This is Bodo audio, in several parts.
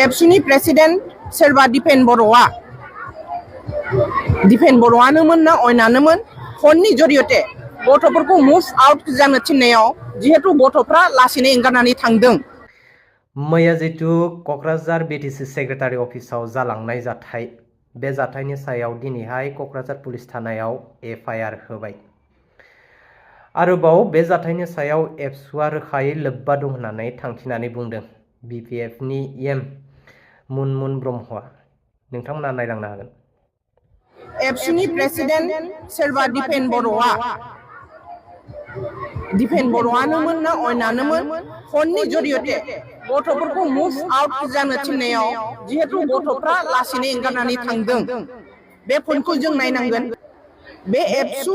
एबसुनि प्रेसिडेंट सोरबा दिपेन बर'आनोमोन ना अयनानोमोन फननि जरियते गथ'फोरखौ मुभ आउट जानो थिननायाव जिहेतु गथ'फ्रा लासैनो एंगारनानै थांदों। मैया जितु क'क्राझार बिटिसि सेक्रेटारि अफिसाव जालांनाय जाथाय बे जाथायनि सायाव दिनैहाय क'क्राझार पुलिस थानायाव FIR होबाय। आरोबाव बे जाथायनि सायाव एबसुआ रोखायै लोब्बा दं होननानै थांखिनानै बुंदों BPFनि EM मुनमुन ब्रह्मआ। नोंथांमोना नायलांनो हागोन। एबसुनि प्रेसिडेंट सोरबा दिपेन बर'आनोमोन ना अयनानोमोन फननि जरियते गथ'फोरखौ मुभ आउट जानो थिननायाव जिहेतु गथ'फ्रा लासैनो एंगारनानै थांदों बे फनखौ जों नायनांगोन। बे एबसु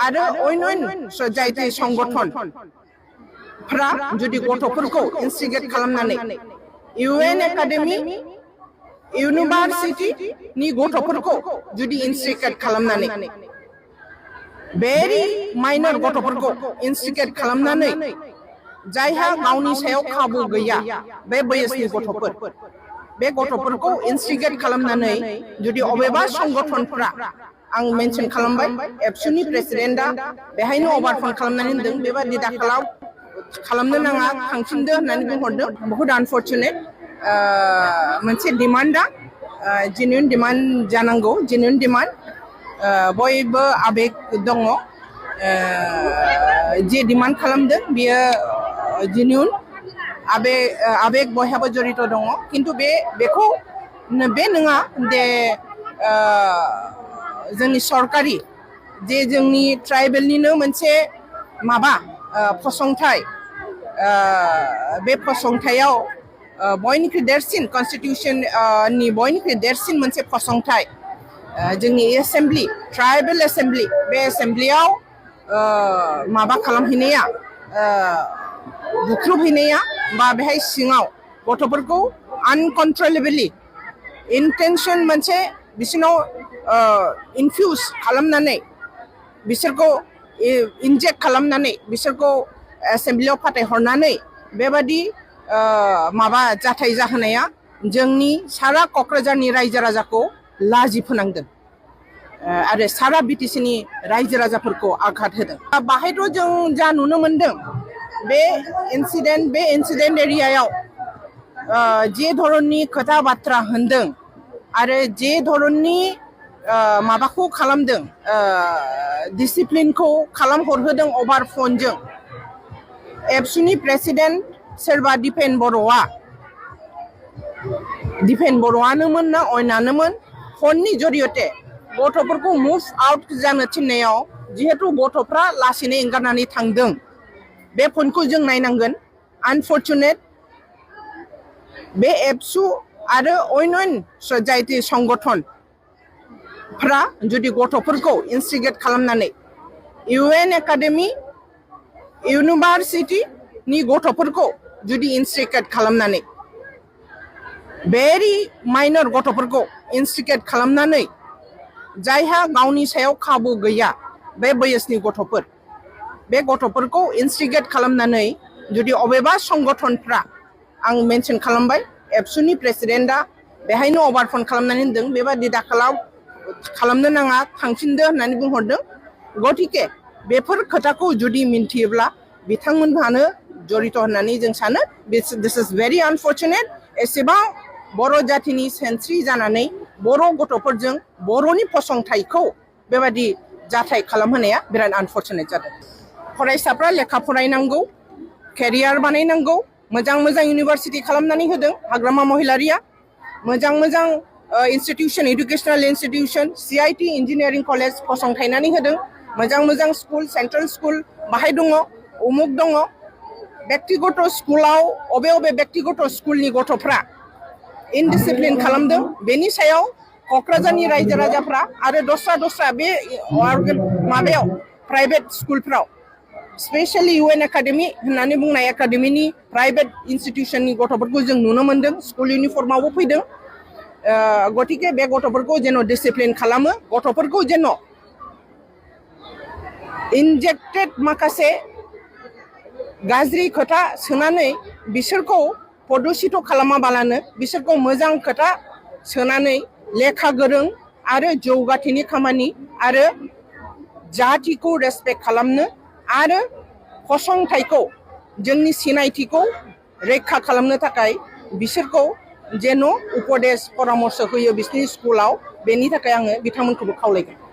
आरो अन्य जायथि संगठनफ्रा जुदि गथ'फोरखौ इनस्टिगेट खालामनानै UN एकाडेमी इउनिभार्सिटिनि गथ'फोरखौ जुदि इनस्टिगेट खालामनानै भेरि माइनर गथ'फोरखौ इनस्टिगेट खालामनानै जायहा गावनि सायाव खाबु गैया बे बैसोनि गथ'फोर बे गथ'फोरखौ इनस्टिगेट खालामनानै जुदि अबेबा संगठनफ्रा आं मेनसन खालामबाय एबसुनि प्रेसिडेन्टआ बेहायनो अभारफन खालामनानै होनदों बेबादि दा खालामनो नाङा थांफिनदो होननानै बुंहरदों। बहुद आनफर्चुनेट मोनसे डिमान्डआ जेन्युइन डिमान्ड जानांगौ। जेन्युइन डिमान्ड बयबो आबेग दङ जे डिमान्ड खालामदों बियो जेन्युइन आबेग बयहाबो जड़ित दङ। किन्तु बेखौ बे नङा दे जोंनि सरकारि जे जोंनि ट्राइबेलनिनो मोनसे माबा फसंथाय बे फसंथायाव बयनिख्रुइ देरसिन कन्स्टिटिउशननि बयनिख्रुइ देरसिन मोनसे फसंथाय जोंनि एसेम्बलि ट्राइबेल एसेम्बलि बे एसेम्बलियाव माबा खालामहैनाया बुख्रुबहैनाया बा बेहाय सिङाव गथ'फोरखौ आनकन्ट्रलेबलि इन्टेनसन मोनसे बिसोरनाव इनफ्युज खालामनानै बिसोरखौ इनजेक्ट खालामनानै बिसोरखौ एसेम्बलियाव फाथायहरनानै बेबादि माबा जाथाय जाहोनाया जोंनि सारा क'क्राझारनि रायजो राजाखौ लाजि फोनांदों आरो सारा बिटिसिनि रायजो राजाफोरखौ आघात होदों। बाहायथ' जों जा नुनो मोनदों बे इनसिडेन्ट एरियायाव जे धरननि खोथा बाथ्रा होनदों आरो जे धरननि माबाखौ खालामदों डिसिप्लिनखौ खालामहरहोदों अभार फनजों एबसुनि प्रेसिडेन्ट सोरबा दिपेन बर'आनोमोन ना अयनानोमोन फननि जरियते गथ'फोरखौ मुभ आउट जानो थिननायाव जिहेतु गथ'फ्रा लासैनो एंगारनानै थांदों बे फनखौ जों नायनांगोन। आनफर्चुनेट बे एबसु आरो अन्य जायथि संगठनफ्रा जुदि गथ'फोरखौ इनस्टिगेट खालामनानै UN एकाडेमी इउनिभार्सिटिनि गथ'फोरखौ जुदि इनस्टिगेट खालामनानै भेरि माइनर गथ'फोरखौ इनस्टिगेट खालामनानै जायहा गावनि सायाव खाबु गैया बे बैसोनि गथ'फोर बे गथ'फोरखौ इनस्टिगेट खालामनानै जुदि अबेबा संगठनफ्रा आं मेनसन खालामबाय एबसुनि प्रेसिडेन्टआ बेहायनो अभारफन खालामनानै होनदों बेबादि दा खालामनो नाङा थांफिनदो होननानै बुंहरदों। गतिके बेफोर खोथाखौ जुदि मिन्थियोब्ला बिथांमोनहानो जड़ित होननानै जों सानो। दिस इज भेरि आनफर्चुनेट। एसेबां बर' जातिनि सेनस्रि जानानै बर' गथ'फोरजों बर'नि फसंथायखौ बेबादि जाथाय खालामहोनाया बिराद आनफर्चुनेट जादों। फरायसाफ्रा लेखा फरायनांगौ, केरियार बानायनांगौ, मोजां मोजां इउनिभारसिटि खालामनानै होदों हाग्रामा महिलारिया। मोजां मोजां institution educational institution CIT engineering college फसंथायनानै होदों। मोजां मोजां स्कुल सेन्ट्रेल स्कुल बाहाय दङ, उमुक दङ। व्यक्तिगत स्कुलाव अबे व्यक्तिगत स्कुलनि गथ'फ्रा इनडिसिप्लिन खालामदों बेनि सायाव क'क्राझारनि रायजो राजाफ्रा आरो दस्रा बे माबायाव प्राइभेट स्कुलफ्राव स्पेशली UN एकाडेमी होननानै बुंनाय एकाडेमीनि प्राइभेट इनस्टिटिउशननि गथ'फोरखौ जों नुनो मोनदों स्कुल इउनिफर्मावबो फैदों। गतिके बे गथ'फोरखौ जेन' डिसिप्लिन खालामो, गथ'फोरखौ जेन' इनजेक्टेड माखासे गाज्रि खोथा सोनानै बिसोरखौ प्रदुषित खालामाबालानो बिसोरखौ मोजां खोथा सोनानै लेखा गोरों आरो जौगाथिनि खामानि आरो जातिखौ रेसपेक्ट खालामनो आरो फसंथाइखौ जोंनि सिनायथिखौ रैखा खालामनो थाखाय बिसोरखौ जेन' उपदेश परामर्श होयो बिसोरनि स्कुलाव बेनि थाखाय आङो बिथांमोनखौबो खावलायगोन।